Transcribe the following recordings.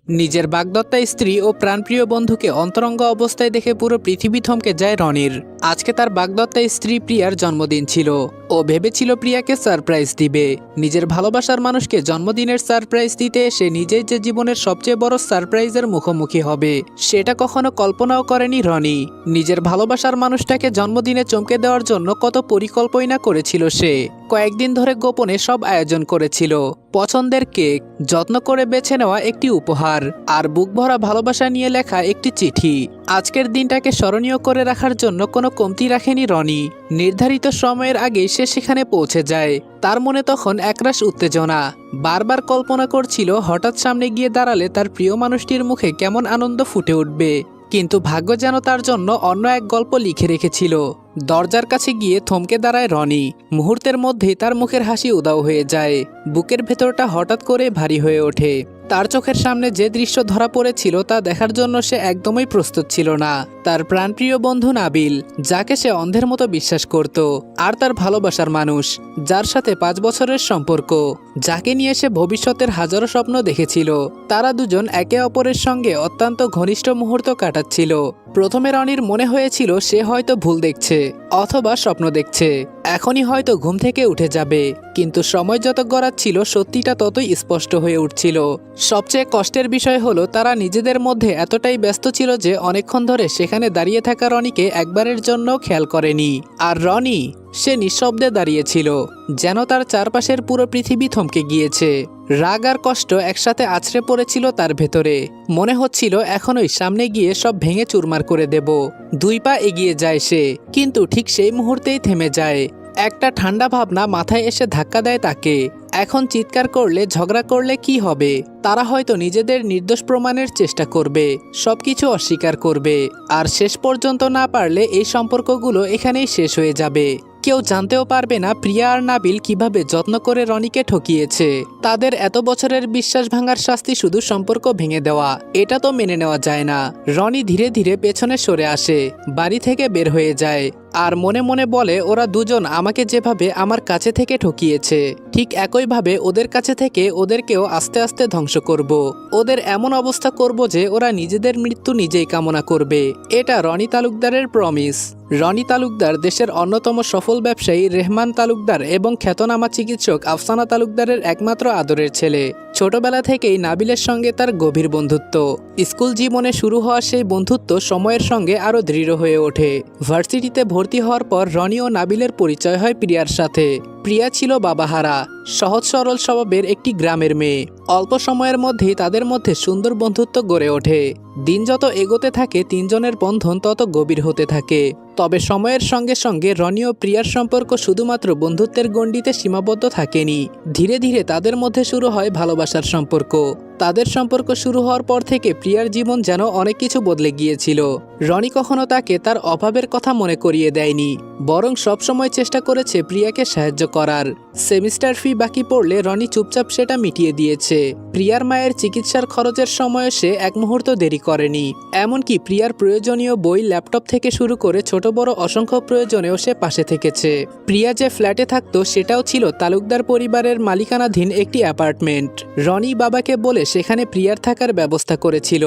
নিজের বাগদত্তা স্ত্রী ও প্রাণপ্রিয় বন্ধুকে অন্তরঙ্গ অবস্থায় দেখে পুরো পৃথিবী থমকে যায় রনির। আজকে তার বাগদত্তা স্ত্রী প্রিয়ার জন্মদিন ছিল। ও ভেবেছিল প্রিয়াকে সারপ্রাইজ দিবে। নিজের ভালোবাসার মানুষকে জন্মদিনের সারপ্রাইজ দিতে সে নিজেই যে জীবনের সবচেয়ে বড় সারপ্রাইজের মুখোমুখি হবে সেটা কখনো কল্পনাও করেনি রনি। নিজের ভালোবাসার মানুষটাকে জন্মদিনে চমকে দেওয়ার জন্য কত পরিকল্পনা করেছিল সে। কয়েকদিন ধরে গোপনে সব আয়োজন করেছিল, পছন্দের কেক, যত্ন করে বেছে নেওয়া একটি উপহার, আর বুক ভরা ভালোবাসা নিয়ে লেখা একটি চিঠি। আজকের দিনটাকে স্মরণীয় করে রাখার জন্য কোনো কমতি রাখেনি রনি। নির্ধারিত সময়ের আগেই সে সেখানে পৌঁছে যায়। তার মনে তখন একরাশ উত্তেজনা। বারবার কল্পনা করছিল হঠাৎ সামনে গিয়ে দাঁড়ালে তার প্রিয় মানুষটির মুখে কেমন আনন্দ ফুটে উঠবে। কিন্তু ভাগ্য যেন তার জন্য অন্য এক গল্প লিখে রেখেছিল। দরজার কাছে গিয়ে থমকে দাঁড়ায় রনি। মুহূর্তের মধ্যেই তার মুখের হাসি উধাও হয়ে যায়। বুকের ভেতরটা হঠাৎ করে ভারী হয়ে ওঠে। তার চোখের সামনে যে দৃশ্য ধরা পড়েছিল তা দেখার জন্য সে একদমই প্রস্তুত ছিল না। তার প্রাণপ্রিয় বন্ধু নাবিল, যাকে সে অন্ধের মতো বিশ্বাস করত, আর তার ভালোবাসার মানুষ, যার সাথে 5 বছরের সম্পর্ক, যাকে নিয়ে সে ভবিষ্যতের হাজারো স্বপ্ন দেখেছিল, তারা দুজন একে অপরের সঙ্গে অত্যন্ত ঘনিষ্ঠ মুহূর্ত কাটাচ্ছিল। প্রথমে রনির মনে হয়েছিল সে হয়তো ভুল দেখছে অথবা স্বপ্ন দেখছে, এখনই হয়তো ঘুম থেকে উঠে যাবে। কিন্তু সময় যত গড়াচ্ছিল সত্যিটা ততই স্পষ্ট হয়ে উঠছিল। সবচেয়ে কষ্টের বিষয় হলো তারা নিজেদের মধ্যে এতটাই ব্যস্ত ছিল যে অনেকক্ষণ ধরে সেখানে দাঁড়িয়ে থাকা রনিকে একবারের জন্য খেয়াল করেনি। আর রনি, সে নিঃশব্দে দাঁড়িয়েছিল, যেন তার চারপাশের পুরো পৃথিবী থমকে গিয়েছে। রাগ আর কষ্ট একসাথে আছড়ে পড়েছিল তার ভেতরে। মনে হচ্ছিল এখনই সামনে গিয়ে সব ভেঙে চুরমার করে দেব। 2 পা এগিয়ে যায় সে, কিন্তু ঠিক সেই মুহূর্তেই থেমে যায়। একটা ঠান্ডা ভাবনা মাথায় এসে ধাক্কা দেয় তাকে। এখন চিৎকার করলে, ঝগড়া করলে কি হবে? তারা হয়তো নিজেদের নির্দোষ প্রমাণের চেষ্টা করবে, সবকিছু অস্বীকার করবে, আর শেষ পর্যন্ত না পারলে এই সম্পর্কগুলো এখানেই শেষ হয়ে যাবে। কেউ জানতেও পারবে না প্রিয়া আর নাবিল কিভাবে যত্ন করে রনিকে ঠকিয়েছে। তাদের এত বছরের বিশ্বাস ভাঙার শাস্তি শুধু সম্পর্ক ভেঙে দেওয়া, এটা তো মেনে নেওয়া যায় না। রনি ধীরে ধীরে পেছনে সরে আসে, বাড়ি থেকে বের হয়ে যায়, আর মনে মনে বলে ওরা দুজন আমাকে যেভাবে আমার কাছে থেকে ঠকিয়েছে, ঠিক একইভাবে ওদের কাছে থেকে ওদেরকেও আস্তে আস্তে ধ্বংস করব। ওদের এমন অবস্থা করব যে ওরা নিজেদের মৃত্যু নিজেই কামনা করবে। এটা রনি তালুকদারের প্রমিস। রনি তালুকদার দেশের অন্যতম সফল ব্যবসায়ী রেহমান তালুকদার এবং খ্যাতনামা চিকিৎসক আফসানা তালুকদারের একমাত্র আদরের ছেলে। ছোটবেলা থেকেই নাবিলের সঙ্গে তার গভীর বন্ধুত্ব। স্কুল জীবনে শুরু হওয়া সেই বন্ধুত্ব সময়ের সঙ্গে আরও দৃঢ় হয়ে ওঠে। ভার্সিটিতে ভর্তি হওয়ার পর রনি ও নাবিলের পরিচয় হয় প্রিয়ার সাথে। প্রিয়া ছিল বাবাহারা, সহজ সরল স্বভাবের একটি গ্রামের মেয়ে। অল্প সময়ের মধ্যেই তাদের মধ্যে সুন্দর বন্ধুত্ব গড়ে ওঠে। দিন যত এগোতে থাকে তিনজনের বন্ধন তত গভীর হতে থাকে। তবে সময়ের সঙ্গে সঙ্গে রনি ও প্রিয়ার সম্পর্ক শুধুমাত্র বন্ধুত্বের গণ্ডিতে সীমাবদ্ধ থাকেনি। ধীরে ধীরে তাদের মধ্যে শুরু হয় ভালোবাসার সম্পর্ক। তাদের সম্পর্ক শুরু হওয়ার পর থেকে প্রিয়ার জীবন যেন অনেক কিছু বদলে গিয়েছিল। রনি কখনো তাকে তার অভাবের কথা মনে করিয়ে দেয়নি, বরং সবসময় চেষ্টা করেছে প্রিয়াকে সাহায্য করার। সেমিস্টার ফি বাকি পড়লে রনি চুপচাপ সেটা মিটিয়ে দিয়েছে। প্রিয়ার মায়ের চিকিৎসার খরচের সময় সে এক মুহূর্ত দেরি করেনি। এমনকি প্রিয়ার প্রয়োজনীয় বই, ল্যাপটপ থেকে শুরু করে ছোট বড় অসংখ্য প্রয়োজনেও সে পাশে থেকেছে। প্রিয়া যে ফ্ল্যাটে থাকতো সেটাও ছিল তালুকদার পরিবারের মালিকানাধীন একটি অ্যাপার্টমেন্ট। রনি বাবাকে বলে সেখানে প্রিয়ার থাকার ব্যবস্থা করেছিল।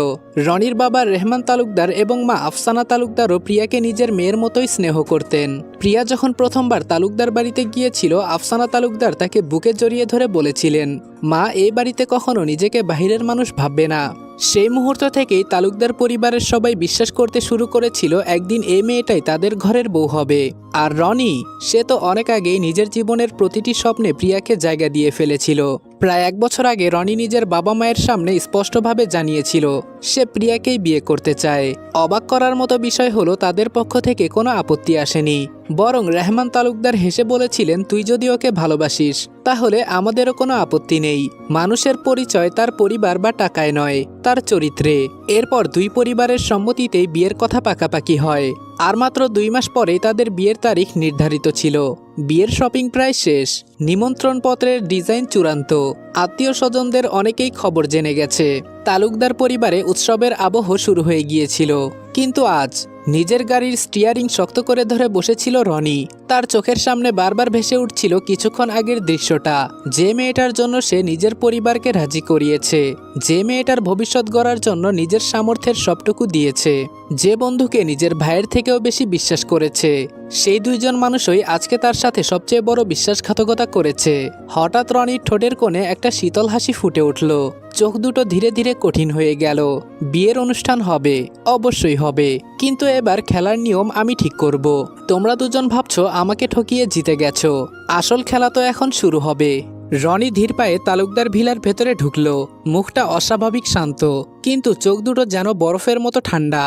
রনির বাবা রেহমান তালুকদার এবং মা আফসানা তালুকদারও প্রিয়াকে নিজের মেয়ের মতোই স্নেহ করতেন। প্রিয়া যখন প্রথমবার তালুকদার বাড়িতে গিয়েছিল, আফসানা তালুকদার তাকে বুকে জড়িয়ে ধরে বলেছিলেন, মা এই বাড়িতে কখনো নিজেকে বাহিরের মানুষ ভাববে না। সেই মুহূর্ত থেকেই তালুকদার পরিবারের সবাই বিশ্বাস করতে শুরু করেছিল একদিন এই মেয়েটাই তাদের ঘরের বউ হবে। আর রনি, সে তো অনেক আগেই নিজের জীবনের প্রতিটি স্বপ্নে প্রিয়াকে জায়গা দিয়ে ফেলেছিল। প্রায় 1 বছর আগে রনি নিজের বাবা মায়ের সামনে স্পষ্টভাবে জানিয়েছিল সে প্রিয়াকেই বিয়ে করতে চায়। অবাক করার মতো বিষয় হলো তাদের পক্ষ থেকে কোনো আপত্তি আসেনি, বরং রেহমান তালুকদার হেসে বলেছিলেন, তুই যদি ওকে ভালোবাসিস তাহলে আমাদেরও কোনো আপত্তি নেই। মানুষের পরিচয় তার পরিবার বা টাকায় নয়, তার চরিত্রে। এরপর 2 পরিবারের সম্মতিতেই বিয়ের কথা পাকাপাকি হয়। আর মাত্র 2 মাস পরেই তাদের বিয়ের তারিখ নির্ধারিত ছিল। বিয়ের শপিং প্রায় শেষ, নিমন্ত্রণ পত্রের ডিজাইন চূড়ান্ত, আত্মীয় স্বজনদের অনেকেই খবর জেনে গেছে। তালুকদার পরিবারে উৎসবের আবহ শুরু হয়ে গিয়েছিল। কিন্তু আজ নিজের গাড়ির স্টিয়ারিং শক্ত করে ধরে বসেছিল রনি। তার চোখের সামনে বারবার ভেসে উঠছিল কিছুক্ষণ আগের দৃশ্যটা, যে মেয়েটার জন্য সে নিজের পরিবারকে রাজি করিয়েছে, যে মেয়েটার ভবিষ্যৎ গড়ার জন্য নিজের সামর্থ্যের সবটুকু দিয়েছে, যে বন্ধুকে নিজের ভাইয়ের থেকেও বেশি বিশ্বাস করেছে। সেই দুইজন মানুষই আজকে তার সাথে সবচেয়ে বড় বিশ্বাসঘাতকতা করেছে। হঠাৎ রনির ঠোঁটের কোণে একটা শীতল হাসি ফুটে উঠল। চোখ দুটো ধীরে ধীরে কঠিন হয়ে গেল। বিয়ের অনুষ্ঠান হবে, অবশ্যই হবে, কিন্তু এবার খেলার নিয়ম আমি ঠিক করব। তোমরা দুজন ভাবছো আমাকে ঠকিয়ে জিতে গেছো, আসল খেলা তো এখন শুরু হবে। রনি ধীর পায়ে তালুকদার ভিলার ভেতরে ঢুকলো। মুখটা অস্বাভাবিক শান্ত, কিন্তু চোখ দুটো যেন বরফের মতো ঠান্ডা।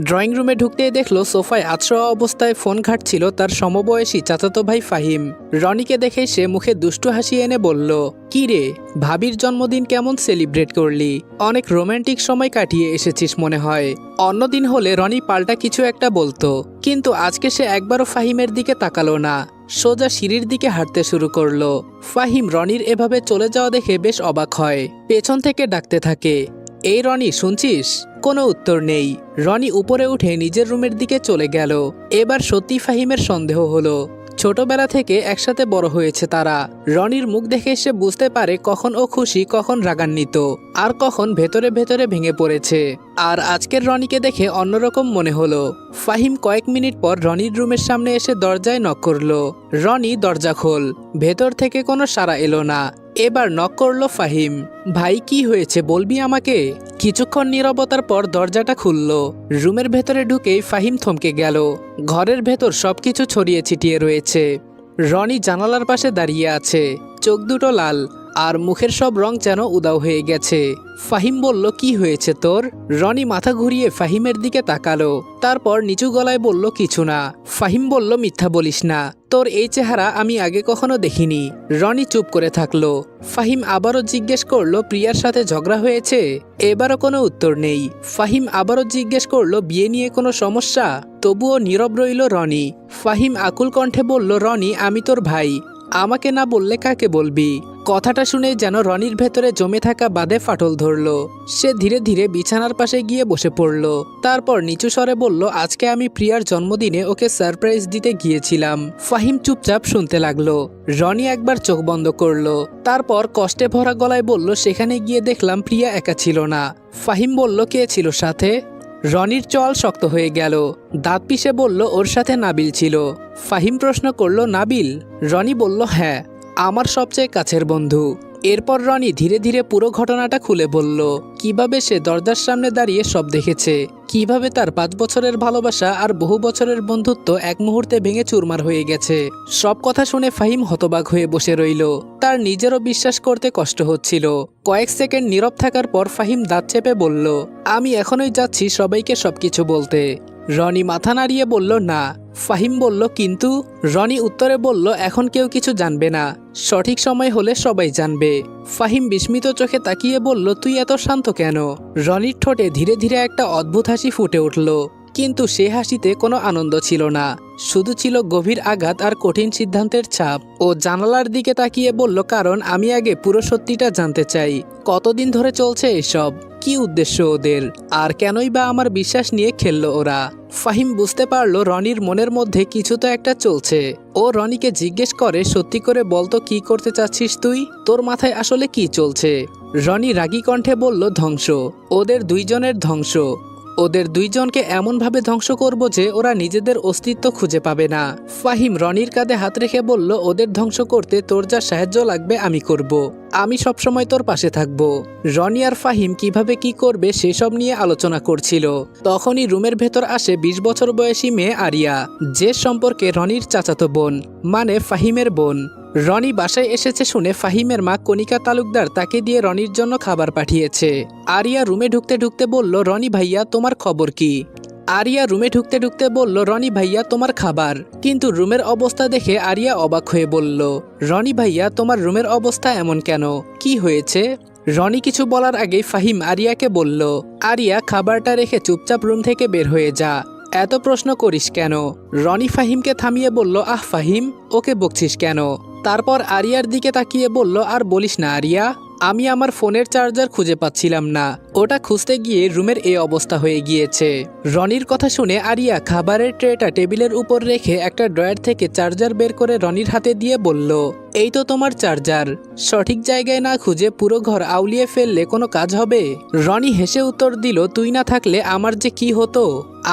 ড্রয়িং রুমে ঢুকতেই দেখলো সোফায় আছড়া অবস্থায় ফোন ঘাঁটছিল তার সমবয়সী চাচাতো ভাই ফাহিম। রনিকে দেখে সে মুখে দুষ্টু হাসি এনে বলল, কি রে, ভাবির জন্মদিন কেমন সেলিব্রেট করলি? অনেক রোমান্টিক সময় কাটিয়ে এসেছিস মনে হয়। অন্যদিন হলে রনি পাল্টা কিছু একটা বলতো, কিন্তু আজকে সে একবারও ফাহিমের দিকে তাকালো না। সোজা সিঁড়ির দিকে হাঁটতে শুরু করলো। ফাহিম রনির এভাবে চলে যাওয়া দেখে বেশ অবাক হয়। পেছন থেকে ডাকতে থাকে, এই রনি, শুনছিস? কোনো উত্তর নেই। রনি উপরে উঠে নিজের রুমের দিকে চলে গেল। এবার সত্যি ফাহিমের সন্দেহ হলো। ছোটবেলা থেকে একসাথে বড় হয়েছে তারা। রনির মুখ দেখে সে বুঝতে পারে কখন ও খুশি, কখন রাগান্বিত, আর কখন ভেতরে ভেতরে ভেঙে পড়েছে। আর আজকের রনিকে দেখে অন্যরকম মনে হলো। ফাহিম কয়েক মিনিট পর রনির রুমের সামনে এসে দরজায় নক করলো। রনি, দরজা খোল। ভেতর থেকে কোনো সাড়া এলো না। এবার নক করলো ফাহিম। ভাই, কি হয়েছে বলবি আমাকে? কিছুক্ষণ নীরবতার পর দরজাটা খুলল। রুমের ভেতরে ঢুকেই ফাহিম থমকে গেল। ঘরের ভেতর সবকিছু ছড়িয়ে ছিটিয়ে রয়েছে। রনি জানালার পাশে দাঁড়িয়ে আছে, চোখ দুটো লাল, আর মুখের সব রং যেন উদাও হয়ে গেছে। ফাহিম বলল, কি হয়েছে তোর? রনি মাথা ঘুরিয়ে ফাহিমের দিকে তাকালো, তারপর নিচু গলায় বলল, কিছু না। ফাহিম বলল, মিথ্যা বলিস না, তোর এই চেহারা আমি আগে কখনো দেখিনি। রনি চুপ করে থাকলো। ফাহিম আবারও জিজ্ঞেস করলো, প্রিয়ার সাথে ঝগড়া হয়েছে? এবারও কোনো উত্তর নেই। ফাহিম আবারও জিজ্ঞেস করলো, বিয়ে নিয়ে কোনো সমস্যা? তবুও নীরব রইল রনি। ফাহিম আকুল কণ্ঠে বলল, রনি, আমি তোর ভাই, আমাকে না বললে কাকে বলবি? কথাটা শুনে যেন রনির ভেতরে জমে থাকা বাদে ফাটল ধরল। সে ধীরে ধীরে বিছানার পাশে গিয়ে বসে পড়ল। তারপর নিচু স্বরে বলল, আজকে আমি প্রিয়ার জন্মদিনে ওকে সারপ্রাইজ দিতে গিয়েছিলাম। ফাহিম চুপচাপ শুনতে লাগলো। রনি একবার চোখ বন্ধ করলো, তারপর কষ্টে ভরা গলায় বলল, সেখানে গিয়ে দেখলাম প্রিয়া একা ছিল না। ফাহিম বলল, কে ছিল সাথে? রনির চোয়াল শক্ত হয়ে গেল। দাঁত পিষে বলল, ওর সাথে নাবিল ছিল। ফাহিম প্রশ্ন করল, নাবিল? রনি বলল, হ্যাঁ, আমার সবচেয়ে কাছের বন্ধু। এরপর রনি ধীরে ধীরে পুরো ঘটনাটা খুলে বলল, কিভাবে সে দরজার সামনে দাঁড়িয়ে সব দেখেছে, কিভাবে তার 5 বছরের ভালোবাসা আর বহু বছরের বন্ধুত্ব এক মুহূর্তে ভেঙে চুরমার হয়ে গেছে। সব কথা শুনে ফাহিম হতবাক হয়ে বসে রইল। তার নিজেরও বিশ্বাস করতে কষ্ট হচ্ছিল। কয়েক সেকেন্ড নীরব থাকার পর ফাহিম দাঁত চেপে বলল, আমি এখনই যাচ্ছি সবাইকে সবকিছু বলতে। রনি মাথা নাড়িয়ে বলল, না। ফাহিম বলল, কিন্তু? রনি উত্তরে বলল, এখন কেউ কিছু জানবে না, সঠিক সময় হলে সবাই জানবে। ফাহিম বিস্মিত চোখে তাকিয়ে বলল, তুই এত শান্ত কেন? রনির ঠোঁটে ধীরে ধীরে একটা অদ্ভুত হাসি ফুটে উঠল, কিন্তু সে হাসিতে কোনো আনন্দ ছিল না, শুধু ছিল গভীর আঘাত আর কঠিন সিদ্ধান্তের ছাপ। ও জানালার দিকে তাকিয়ে বলল, কারণ আমি আগে পুরো সত্যিটা জানতে চাই। কতদিন ধরে চলছে এসব? কি উদ্দেশ্য ওদের? আর কেনই বা আমার বিশ্বাস নিয়ে খেললো ওরা? ফাহিম বুঝতে পারলো রনির মনের মধ্যে কিছু তো একটা চলছে। ও রনিকে জিজ্ঞেস করে, সত্যি করে বলতো, কি করতে চাচ্ছিস তুই? তোর মাথায় আসলে কি চলছে? রনি রাগী কণ্ঠে বলল, ধ্বংস, ওদের দুইজনের ধ্বংস। ওদের দুইজনকে এমনভাবে ধ্বংস করব যে ওরা নিজেদের অস্তিত্ব খুঁজে পাবে না। ফাহিম রনির কাঁধে হাত রেখে বলল, ওদের ধ্বংস করতে তোর যা সাহায্য লাগবে আমি করব। আমি সবসময় তোর পাশে থাকব। রনি আর ফাহিম কিভাবে কি করবে সেসব নিয়ে আলোচনা করছিল। তখনই রুমের ভেতর আসে 20 বছর বয়সী মেয়ে আরিয়া, যে সম্পর্কে রনির চাচাতো বোন, মানে ফাহিমের বোন। রনি বাসায় এসেছে শুনে ফাহিমের মা কণিকা তালুকদার তাকে দিয়ে রনির জন্য খাবার পাঠিয়েছে। আরিয়া রুমে ঢুকতে ঢুকতে বলল, রনি ভাইয়া, তোমার খবর কি? আরিয়া রুমে ঢুকতে ঢুকতে বলল, রনি ভাইয়া, তোমার খাবার। কিন্তু রুমের অবস্থা দেখে আরিয়া অবাক হয়ে বলল, রনি ভাইয়া, তোমার রুমের অবস্থা এমন কেন? কি হয়েছে? রনি কিছু বলার আগেই ফাহিম আরিয়াকে বলল, আরিয়া, খাবারটা রেখে চুপচাপ রুম থেকে বের হয়ে যা। এত প্রশ্ন করিস কেন? রনি ফাহিমকে থামিয়ে বলল, আহ ফাহিম, ওকে বকছিস কেন? তারপর আরিয়ার দিকে তাকিয়ে বলল, আর বলিস না আরিয়া, আমি আমার ফোনের চার্জার খুঁজে পাচ্ছিলাম না, ওটা খুঁজতে গিয়ে রুমের এই অবস্থা হয়ে গিয়েছে। রনির কথা শুনে আরিয়া খাবারের ট্রেটা টেবিলের উপর রেখে একটা ড্রয়ার থেকে চার্জার বের করে রনির হাতে দিয়ে বলল, এই তো তোমার চার্জার। সঠিক জায়গায় না খুঁজে পুরো ঘর আউলিয়ে ফেললে কোনো কাজ হবে? রনি হেসে উত্তর দিল, তুই না থাকলে আমার যে কি হতো।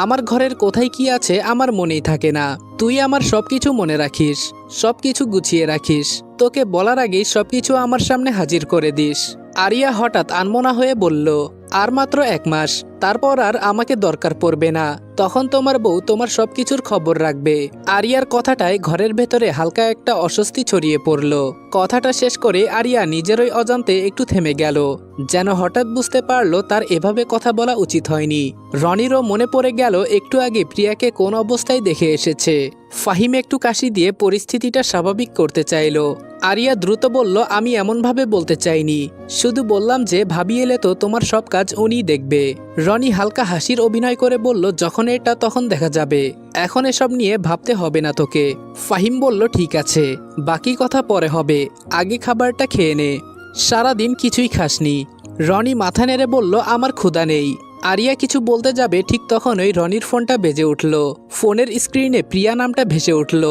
আমার ঘরের কোথায় কি আছে আমার মনেই থাকে না। তুই আমার সবকিছু মনে রাখিস, সবকিছু গুছিয়ে রাখিস, তোকে বলার আগেই সবকিছু আমার সামনে হাজির করে দিস। আরিয়া হঠাৎ আনমনা হয়ে বলল, আর মাত্র 1 মাস, তারপর আর আমাকে দরকার পড়বে না। তখন তোমার বউ তোমার সবকিছুর খবর রাখবে। আরিয়ার কথাটায় ঘরের ভেতরে হালকা একটা অস্বস্তি ছড়িয়ে পড়ল। কথাটা শেষ করে আরিয়া নিজেরই অজান্তে একটু থেমে গেল, যেন হঠাৎ বুঝতে পারলো তার এভাবে কথা বলা উচিত হয়নি। রনিরও মনে পড়ে গেল একটু আগে প্রিয়াকে কোন অবস্থায় দেখে এসেছে। ফাহিম একটু কাশি দিয়ে পরিস্থিতিটা স্বাভাবিক করতে চাইল। আরিয়া দ্রুত বলল, আমি এমনভাবে বলতে চাইনি, শুধু বললাম যে ভাবি এলে তো তোমার সব কাজ উনিই দেখবে। রনি হালকা হাসির অভিনয় করে বলল, যখন এটা তখন দেখা যাবে, এখন এসব নিয়ে ভাবতে হবে না তোকে। ফাহিম বলল, ঠিক আছে, বাকি কথা পরে হবে, আগে খাবারটা খেয়ে নে, সারাদিন কিছুই খাসনি। রনি মাথা নেড়ে বলল, আমার ক্ষুধা নেই। আরিয়া কিছু বলতে যাবে, ঠিক তখনই রনির ফোনটা বেজে উঠল। ফোনের স্ক্রিনে প্রিয়া নামটা ভেসে উঠল।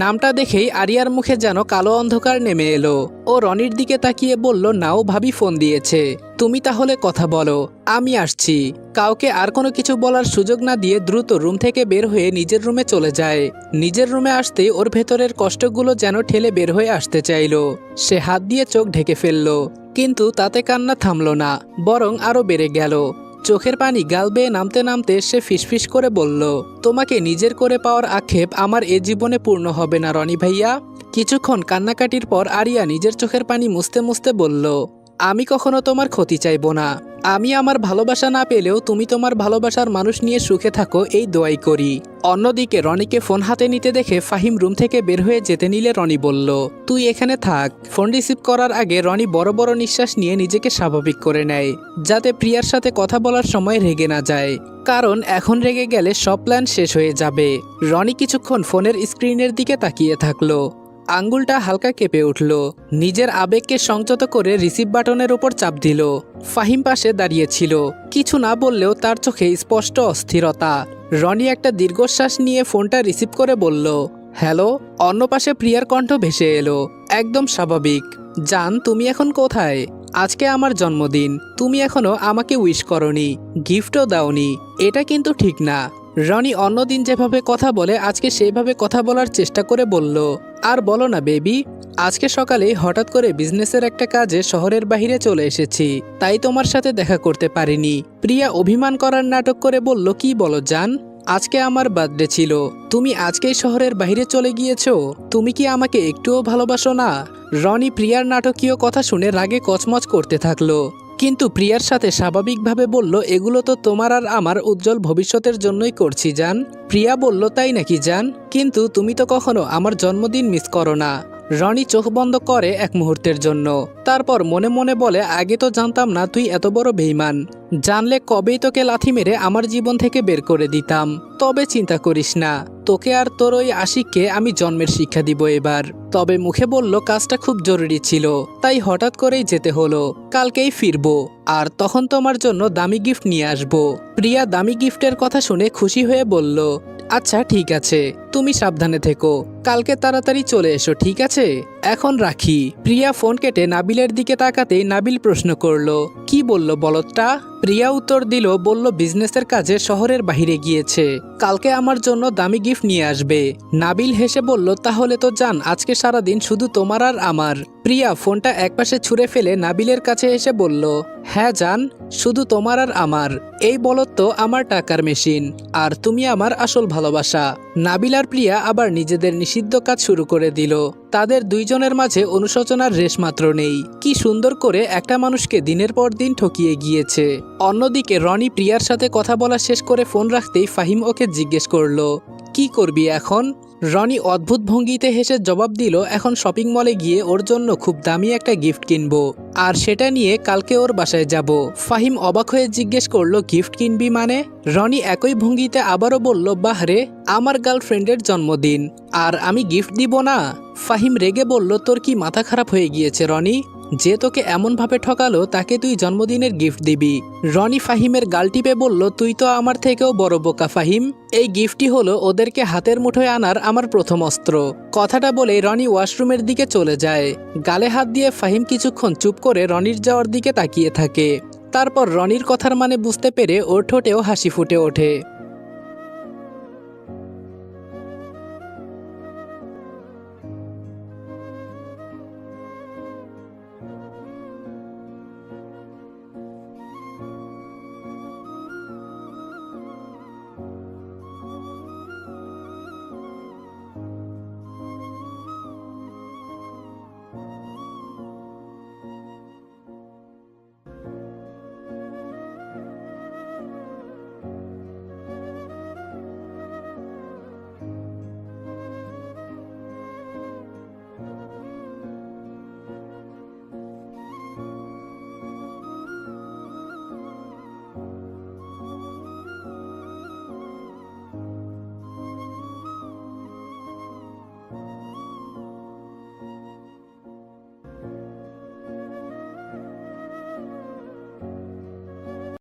নামটা দেখেই আরিয়ার মুখে যেন কালো অন্ধকার নেমে এলো। ও রনির দিকে তাকিয়ে বলল, নাও ভাবি ফোন দিয়েছে, তুমি তাহলে কথা বলো, আমি আসছি। কাউকে আর কোনো কিছু বলার সুযোগ না দিয়ে দ্রুত রুম থেকে বের হয়ে নিজের রুমে চলে যায়। নিজের রুমে আসতেই ওর ভেতরের কষ্টগুলো যেন ঠেলে বের হয়ে আসতে চাইল। সে হাত দিয়ে চোখ ঢেকে ফেলল, কিন্তু তাতে কান্না থামল না, বরং আরো বেড়ে গেল। চোখের পানি গাল বেয়ে নামতে নামতে সে ফিসফিস করে বলল, তোমাকে নিজের করে পাওয়ার আক্ষেপ আমার এ জীবনে পূর্ণ হবে না রনি ভাইয়া। কিছুক্ষণ কান্নাকাটির পর আরিয়া নিজের চোখের পানি মুছতে মুছতে বলল, আমি কখনো তোমার ক্ষতি চাইব না। আমি আমার ভালোবাসা না পেলেও তুমি তোমার ভালোবাসার মানুষ নিয়ে সুখে থাকো, এই দোয়াই করি। অন্যদিকে রনিকে ফোন হাতে নিতে দেখে ফাহিম রুম থেকে বের হয়ে যেতে নিলে রনি বলল, তুই এখানে থাক। ফোন রিসিভ করার আগে রনি বড় বড় নিঃশ্বাস নিয়ে নিজেকে স্বাভাবিক করে নেয়, যাতে প্রিয়ার সাথে কথা বলার সময় রেগে না যায়, কারণ এখন রেগে গেলে সব প্ল্যান শেষ হয়ে যাবে। রনি কিছুক্ষণ ফোনের স্ক্রিনের দিকে তাকিয়ে থাকলো। আঙ্গুলটা হালকা কেঁপে উঠল। নিজের আবেগকে সংযত করে রিসিভ বাটনের উপর চাপ দিল। ফাহিম পাশে দাঁড়িয়েছিল, কিছু না বললেও তার চোখে স্পষ্ট অস্থিরতা। রনি একটা দীর্ঘশ্বাস নিয়ে ফোনটা রিসিভ করে বলল, হ্যালো। অন্য পাশে প্রিয়ার কণ্ঠ ভেসে এলো, একদম স্বাভাবিক। জান, তুমি এখন কোথায়? আজকে আমার জন্মদিন, তুমি এখনো আমাকে উইশ করনি, গিফটও দাওনি, এটা কিন্তু ঠিক না। রনি অন্যদিন যেভাবে কথা বলে আজকে সেইভাবে কথা বলার চেষ্টা করে বলল, আর বলো না বেবি, আজকে সকালে হঠাৎ করে বিজনেসের একটা কাজে শহরের বাইরে চলে এসেছি, তাই তোমার সাথে দেখা করতে পারিনি। প্রিয়া অভিমান করার নাটক করে বলল, কি বলো জান, আজকে আমার বার্থডে ছিল, তুমি আজকেই শহরের বাইরে চলে গিয়েছো, তুমি কি আমাকে একটুও ভালোবাসো না? রনি প্রিয়ার নাটকীয় কথা শুনে রাগে কচমচ করতে থাকলো, কিন্তু প্রিয়ার সাথে স্বাভাবিকভাবে বলল, এগুলো তো তোমার আর আমার উজ্জ্বল ভবিষ্যতের জন্যই করছি জান। প্রিয়া বলল, তাই নাকি জান, কিন্তু তুমি তো কখনো আমার জন্মদিন মিস করো না। রনি চোখ বন্ধ করে এক মুহূর্তের জন্য, তারপর মনে মনে বলে, আগে তো জানতাম না তুই এত বড় বেঈমান, জানলে কবেই তোকে লাথি মেরে আমার জীবন থেকে বের করে দিতাম। তবে চিন্তা করিস না, তোকে আর তোর ওই আশিককে আমি জন্মের শিক্ষা দিব এবার। তবে মুখে বলল, কাজটা খুব জরুরি ছিল, তাই হঠাৎ করেই যেতে হলো, কালকেই ফিরবো, আর তখন তোমার জন্য দামি গিফট নিয়ে আসবো। প্রিয়া দামি গিফটের কথা শুনে খুশি হয়ে বলল, আচ্ছা ঠিক আছে, তুমি সাবধানে থেকো, কালকে তাড়াতাড়ি চলে এসো, ঠিক আছে? এখন রাখি। প্রিয়া ফোন কেটে নাবিলের দিকে তাকাতেই নাবিল প্রশ্ন করলো, কি বলল বলদটা? প্রিয়া উত্তর দিল, বলল বিজনেসের কাজে শহরের বাইরে গিয়েছে, কালকে আমার জন্য দামি গিফট নিয়ে আসবে। নাবিল হেসে বলল, তাহলে তো জান আজকে সারাদিন শুধু তোমার আর আমার। প্রিয়া ফোনটা একপাশে ছুঁড়ে ফেলে নাবিলের কাছে এসে বলল, হ্যাঁ জান, শুধু তোমার আর আমার। এই বলদ তো আমার টাকার মেশিন, আর তুমি আমার আসল ভালোবাসা। নাবিল আর প্রিয়া আবার নিজেদের নিষিদ্ধ কাজ শুরু করে দিল। তাদের দুইজনের মাঝে অনুশোচনার রেশ মাত্র নেই। কি সুন্দর করে একটা মানুষকে দিনের পর দিন ঠকিয়ে গিয়েছে। অন্যদিকে রনি প্রিয়ার সাথে কথা বলা শেষ করে ফোন রাখতেই ফাহিম ওকে জিজ্ঞেস করলো, কি করবি এখন? রনি অদ্ভুত ভঙ্গিতে হেসে জবাব দিল, এখন শপিং মলে গিয়ে ওর জন্য খুব দামি একটা গিফট কিনবো, আর সেটা নিয়ে কালকে ওর বাসায় যাব। ফাহিম অবাক হয়ে জিজ্ঞেস করলো, গিফট কিনবি মানে? রনি একই ভঙ্গিতে আবারও বলল, বাহরে, আমার গার্লফ্রেন্ডের জন্মদিন, আর আমি গিফট দিব না? ফাহিম রেগে বলল, তোর কি মাথা খারাপ হয়ে গিয়েছে রনি? যে তোকে এমনভাবে ঠকালো তাকে তুই জন্মদিনের গিফট দিবি। রনি ফাহিমের গাল টিপে বলল, তুই তো আমার থেকেও বড় বোকা ফাহিম। এই গিফটটি হলো ওদেরকে হাতের মুঠোয় আনার আমার প্রথম অস্ত্র। কথাটা বলে রনি ওয়াশরুমের দিকে চলে যায়। গালে হাত দিয়ে ফাহিম কিছুক্ষণ চুপ করে রনির যাওয়ার দিকে তাকিয়ে থাকে। তারপর রনির কথার মানে বুঝতে পেরে ওর ঠোঁটেও হাসি ফুটে ওঠে।